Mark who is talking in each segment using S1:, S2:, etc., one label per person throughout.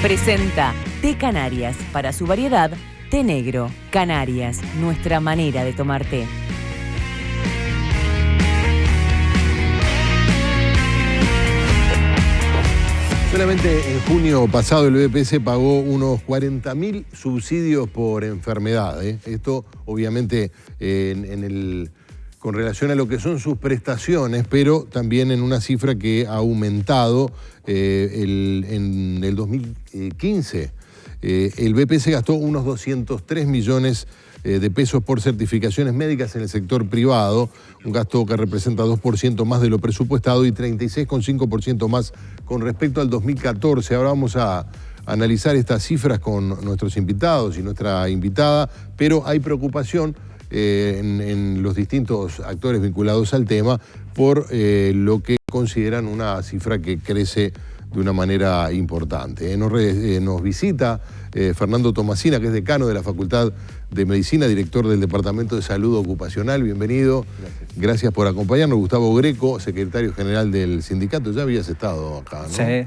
S1: Presenta Té Canarias, para su variedad, té negro. Canarias, nuestra manera de tomar té.
S2: Solamente en junio pasado el BPS pagó unos 40.000 subsidios por enfermedad. Esto obviamente con relación a lo que son sus prestaciones, pero también en una cifra que ha aumentado en el 2015. El BPS gastó unos 203 millones de pesos por certificaciones médicas en el sector privado, un gasto que representa 2% más de lo presupuestado y 36,5% más con respecto al 2014. Ahora vamos a analizar estas cifras con nuestros invitados y nuestra invitada, pero hay preocupación en los distintos actores vinculados al tema por lo que consideran una cifra que crece de una manera importante. Nos visita Fernando Tomasina, que es decano de la Facultad de Medicina, director del Departamento de Salud Ocupacional. Bienvenido. Gracias por acompañarnos. Gustavo Greco, secretario general del sindicato. Ya habías estado acá, ¿no?
S3: Sí.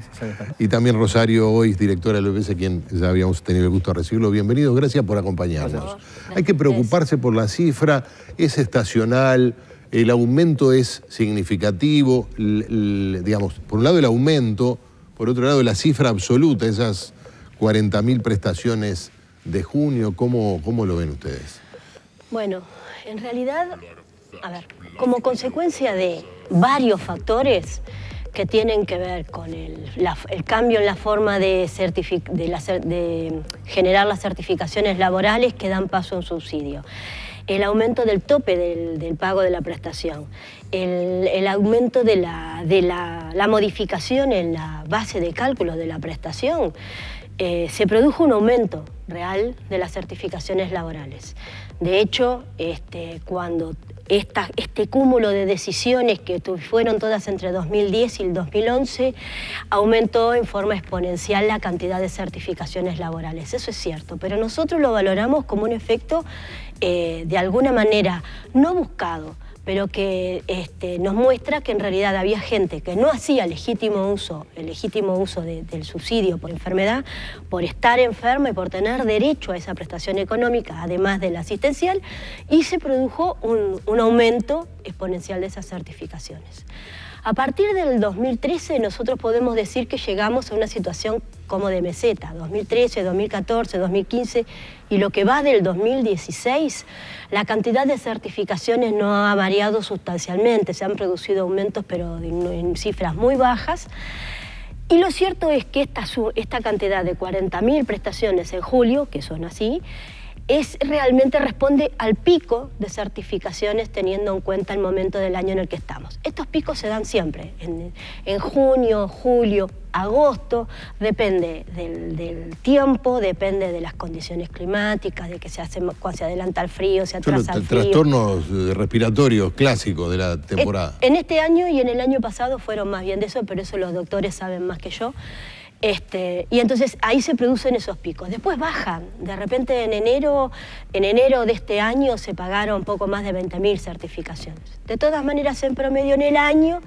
S2: Y también Rosario Ois, directora del BPS, quien ya habíamos tenido el gusto de recibirlo. Bienvenido, gracias por acompañarnos. Hay que preocuparse por la cifra, es estacional, el aumento es significativo, digamos, por un lado el aumento, por otro lado la cifra absoluta, esas 40.000 prestaciones de junio, ¿cómo lo ven ustedes?
S4: Bueno, en realidad, a ver, como consecuencia de varios factores que tienen que ver con el cambio en la forma de generar las certificaciones laborales que dan paso a un subsidio, el aumento del tope del pago de la prestación, el aumento de la modificación en la base de cálculo de la prestación, se produjo un aumento real de las certificaciones laborales. De hecho, cuando este cúmulo de decisiones que fueron todas entre 2010 y el 2011, aumentó en forma exponencial la cantidad de certificaciones laborales. Eso es cierto, pero nosotros lo valoramos como un efecto de alguna manera no buscado, pero que nos muestra que en realidad había gente que no hacía el legítimo uso del subsidio por enfermedad, por estar enferma y por tener derecho a esa prestación económica, además de la asistencial, y se produjo un aumento exponencial de esas certificaciones. A partir del 2013 nosotros podemos decir que llegamos a una situación como de meseta, 2013, 2014, 2015 y lo que va del 2016, la cantidad de certificaciones no ha variado sustancialmente, se han producido aumentos pero en cifras muy bajas. Y lo cierto es que esta cantidad de 40.000 prestaciones en julio, que son así, realmente responde al pico de certificaciones teniendo en cuenta el momento del año en el que estamos. Estos picos se dan siempre, en junio, julio, agosto, depende del tiempo, depende de las condiciones climáticas, de que cuando se adelanta el frío, se atrasa el frío.
S2: Trastornos respiratorios clásicos de la temporada.
S4: En este año y en el año pasado fueron más bien de eso, pero eso los doctores saben más que yo. Y entonces ahí se producen esos picos. Después bajan. De repente en enero de este año se pagaron poco más de 20.000 certificaciones. De todas maneras, en promedio en el año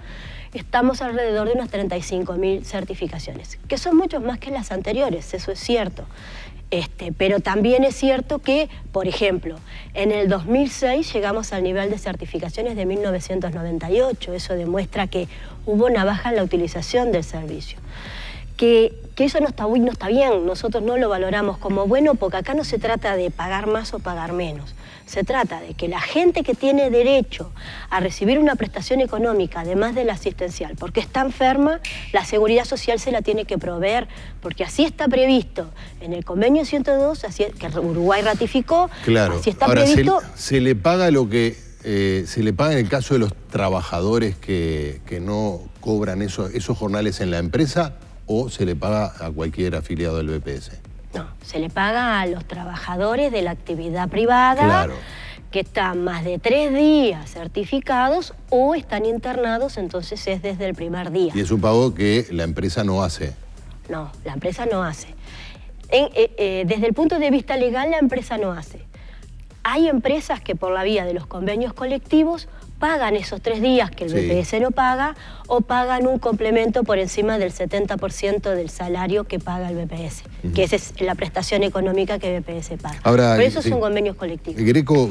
S4: estamos alrededor de unas 35.000 certificaciones, que son muchos más que las anteriores, eso es cierto. Pero también es cierto que, por ejemplo, en el 2006 llegamos al nivel de certificaciones de 1998. Eso demuestra que hubo una baja en la utilización del servicio. Que eso no está bien, nosotros no lo valoramos como bueno porque acá no se trata de pagar más o pagar menos, se trata de que la gente que tiene derecho a recibir una prestación económica, además de la asistencial, porque está enferma, la seguridad social se la tiene que proveer, porque así está previsto en el convenio 102, que Uruguay ratificó,
S2: claro.
S4: Así está
S2: Ahora,
S4: previsto.
S2: se le paga lo que se le paga en el caso de los trabajadores que no cobran esos jornales en la empresa, ¿o se le paga a cualquier afiliado del BPS?
S4: No, se le paga a los trabajadores de la actividad privada, claro, que están más de 3 días certificados o están internados, entonces es desde el primer día.
S2: Y es un pago que la empresa no hace.
S4: No, la empresa no hace. Desde el punto de vista legal, la empresa no hace. Hay empresas que por la vía de los convenios colectivos pagan esos 3 días que el BPS no paga, o pagan un complemento por encima del 70% del salario que paga el BPS, que esa es la prestación económica que el BPS paga.
S2: Ahora,
S4: por eso son convenios colectivos.
S2: Greco,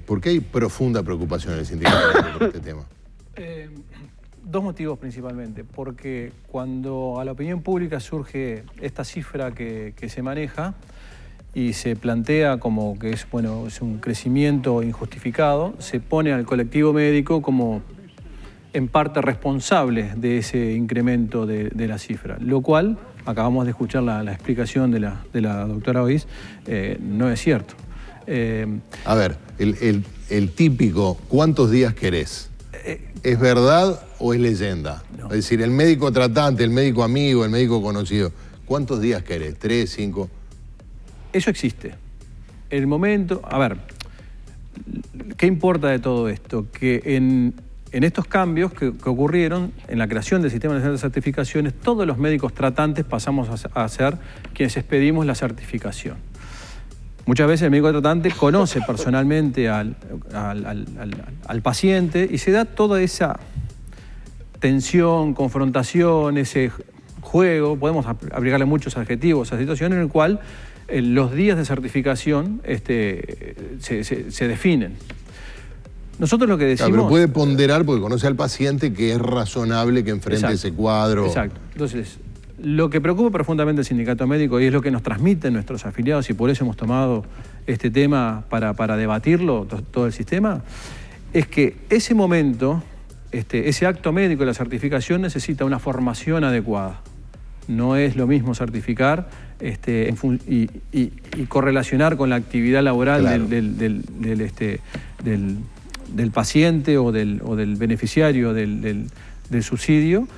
S2: ¿por qué hay profunda preocupación en el sindicato por este tema?
S3: 2 motivos principalmente, porque cuando a la opinión pública surge esta cifra que se maneja y se plantea como que es, bueno, es un crecimiento injustificado, se pone al colectivo médico como en parte responsable de ese incremento de la cifra, lo cual, acabamos de escuchar la explicación de la doctora Oiz, no es cierto.
S2: A ver, el típico, ¿cuántos días querés? ¿Es verdad o es leyenda? No. Es decir, el médico tratante, el médico amigo, el médico conocido, ¿cuántos días querés? ¿3, 5?
S3: Eso existe. El momento... A ver, ¿qué importa de todo esto? Que en estos cambios que ocurrieron, en la creación del Sistema Nacional de Certificaciones, todos los médicos tratantes pasamos a ser quienes expedimos la certificación. Muchas veces el médico tratante conoce personalmente al paciente y se da toda esa tensión, confrontación, ese juego, podemos aplicarle muchos adjetivos a esa situación en el cual los días de certificación se definen. Nosotros lo que decimos...
S2: Claro, pero puede ponderar porque conoce al paciente que es razonable que enfrente ese cuadro.
S3: Exacto. Entonces, lo que preocupa profundamente al sindicato médico, y es lo que nos transmiten nuestros afiliados, y por eso hemos tomado este tema para debatirlo, todo el sistema, es que ese momento, ese acto médico de la certificación necesita una formación adecuada. No es lo mismo certificar y correlacionar con la actividad laboral, claro, del paciente o del beneficiario del subsidio,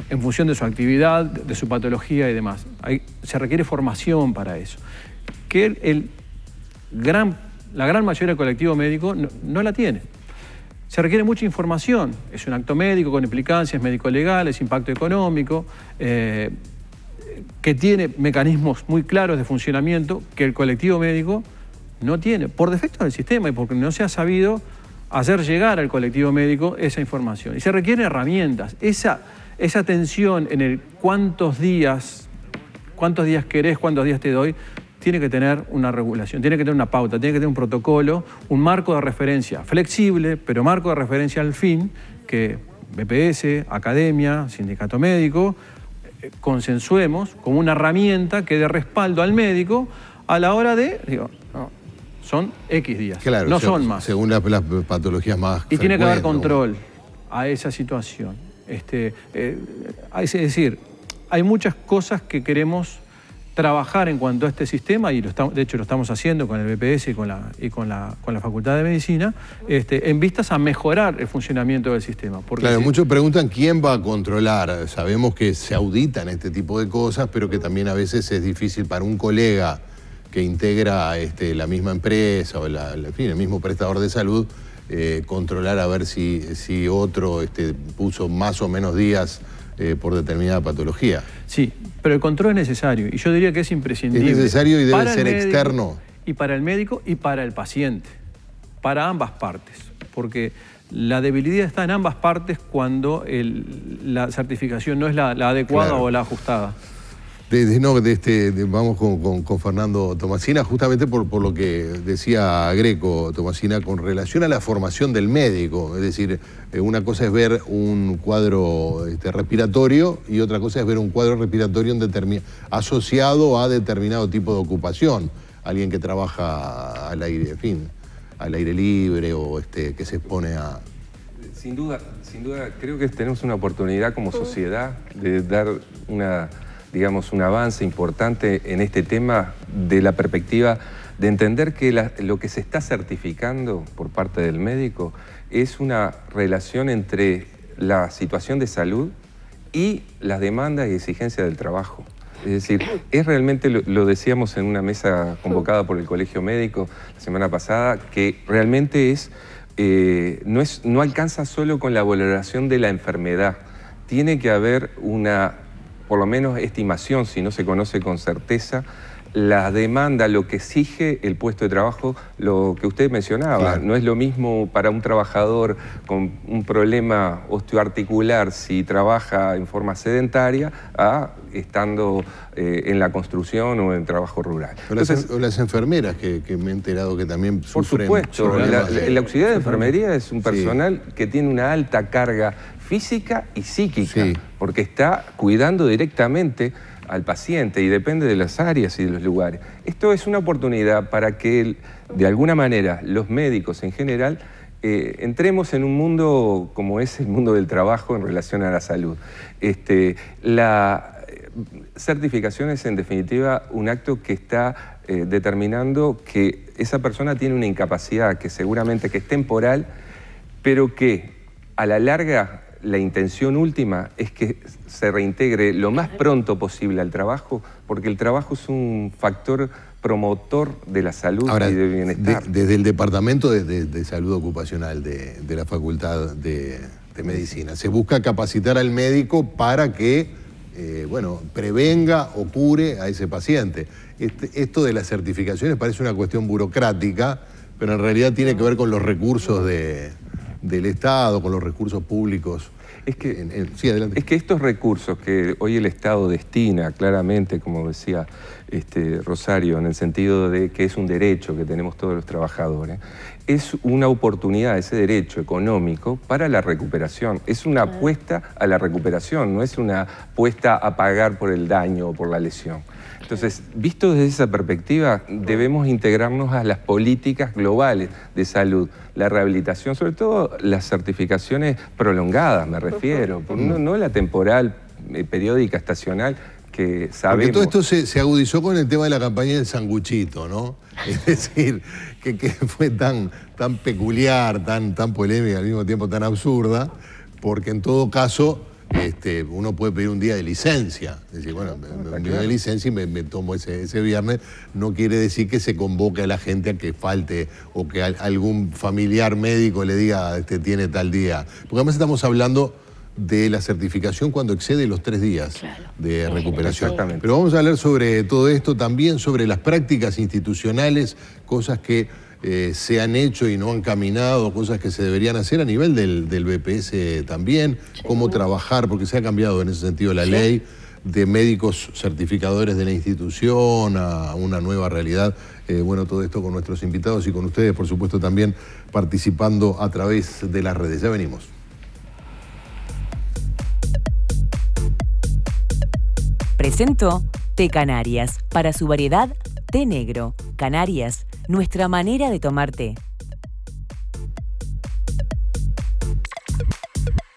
S3: en función de su actividad, de su patología y demás. Se requiere formación para eso. Que la gran mayoría del colectivo médico no la tiene. Se requiere mucha información. Es un acto médico con implicancias médico-legales, impacto económico, que tiene mecanismos muy claros de funcionamiento que el colectivo médico no tiene, por defecto del sistema y porque no se ha sabido hacer llegar al colectivo médico esa información. Y se requieren herramientas. Esa tensión en el cuántos días querés, cuántos días te doy, tiene que tener una regulación, tiene que tener una pauta, tiene que tener un protocolo, un marco de referencia flexible, pero marco de referencia al fin, que BPS, academia, sindicato médico, consensuemos como una herramienta que dé respaldo al médico a la hora de, son X días,
S2: claro,
S3: no son más.
S2: Según las patologías más frecuentes.
S3: Y tiene que haber control a esa situación. Es decir, hay muchas cosas que queremos trabajar en cuanto a este sistema, y de hecho lo estamos haciendo con el BPS y con la Facultad de Medicina, en vistas a mejorar el funcionamiento del sistema. Porque
S2: claro, muchos preguntan quién va a controlar. Sabemos que se auditan este tipo de cosas, pero que también a veces es difícil para un colega que integra la misma empresa o en fin, el mismo prestador de salud, controlar a ver si otro puso más o menos días por determinada patología.
S3: Sí, pero el control es necesario y yo diría que es imprescindible.
S2: Es necesario y debe ser externo.
S3: Y para el médico y para el paciente, para ambas partes, porque la debilidad está en ambas partes cuando la certificación no es la adecuada, claro, o la ajustada.
S2: Vamos con Fernando Tomasina, justamente por lo que decía Greco, Tomasina, con relación a la formación del médico. Es decir, una cosa es ver un cuadro respiratorio y otra cosa es ver un cuadro respiratorio asociado a determinado tipo de ocupación. Alguien que trabaja al aire, en fin, al aire libre o que se expone a...
S5: Sin duda, creo que tenemos una oportunidad como sociedad de dar un avance importante en este tema de la perspectiva de entender que lo que se está certificando por parte del médico es una relación entre la situación de salud y las demandas y exigencias del trabajo. Es decir, es realmente, lo decíamos en una mesa convocada por el Colegio Médico la semana pasada, que realmente no alcanza solo con la valoración de la enfermedad. Tiene que haber una, por lo menos, estimación, si no se conoce con certeza, la demanda, lo que exige el puesto de trabajo, lo que usted mencionaba.
S2: Claro.
S5: No es lo mismo para un trabajador con un problema osteoarticular si trabaja en forma sedentaria a estando en la construcción o en trabajo rural.
S2: O las enfermeras, que me he enterado que también
S5: Por
S2: sufren
S5: supuesto,
S2: problemas.
S5: el auxiliar de enfermería es un personal que tiene una alta carga física y psíquica,
S2: Sí.
S5: porque está cuidando directamente al paciente y depende de las áreas y de los lugares. Esto es una oportunidad para que, de alguna manera, los médicos en general entremos en un mundo como es el mundo del trabajo en relación a la salud. La certificación es, en definitiva, un acto que está determinando que esa persona tiene una incapacidad que seguramente que es temporal, pero que a la larga la intención última es que se reintegre lo más pronto posible al trabajo, porque el trabajo es un factor promotor de la salud y del bienestar.
S2: Desde el Departamento de Salud Ocupacional de la Facultad de Medicina, se busca capacitar al médico para que prevenga o cure a ese paciente. Esto de las certificaciones parece una cuestión burocrática, pero en realidad tiene que ver con los recursos del Estado, con los recursos públicos. Sí, adelante.
S5: Es que estos recursos que hoy el Estado destina claramente, como decía Rosario, en el sentido de que es un derecho que tenemos todos los trabajadores, es una oportunidad, ese derecho económico, para la recuperación. Es una apuesta a la recuperación, no es una apuesta a pagar por el daño o por la lesión. Entonces, visto desde esa perspectiva, debemos integrarnos a las políticas globales de salud, la rehabilitación, sobre todo las certificaciones prolongadas, me refiero, no la temporal, periódica, estacional, que sabemos.
S2: Porque todo esto se agudizó con el tema de la campaña del sanguchito, ¿no? Es decir, que fue tan peculiar, tan polémica, al mismo tiempo tan absurda, porque en todo caso uno puede pedir un día de licencia. Es decir, bueno, un día de licencia y me tomo ese viernes. No quiere decir que se convoque a la gente a que falte o que algún familiar médico le diga tiene tal día. Porque además estamos hablando de la certificación cuando excede los 3 días de recuperación.
S5: Exactamente.
S2: Pero vamos a hablar sobre todo esto, también sobre las prácticas institucionales, cosas que se han hecho y no han caminado, cosas que se deberían hacer a nivel del BPS también, cómo trabajar, porque se ha cambiado en ese sentido la ley de médicos certificadores de la institución a una nueva realidad. Todo esto con nuestros invitados y con ustedes, por supuesto, también participando a través de las redes. Ya venimos.
S1: Presentó Té Canarias, para su variedad té negro. Canarias, nuestra manera de tomar té.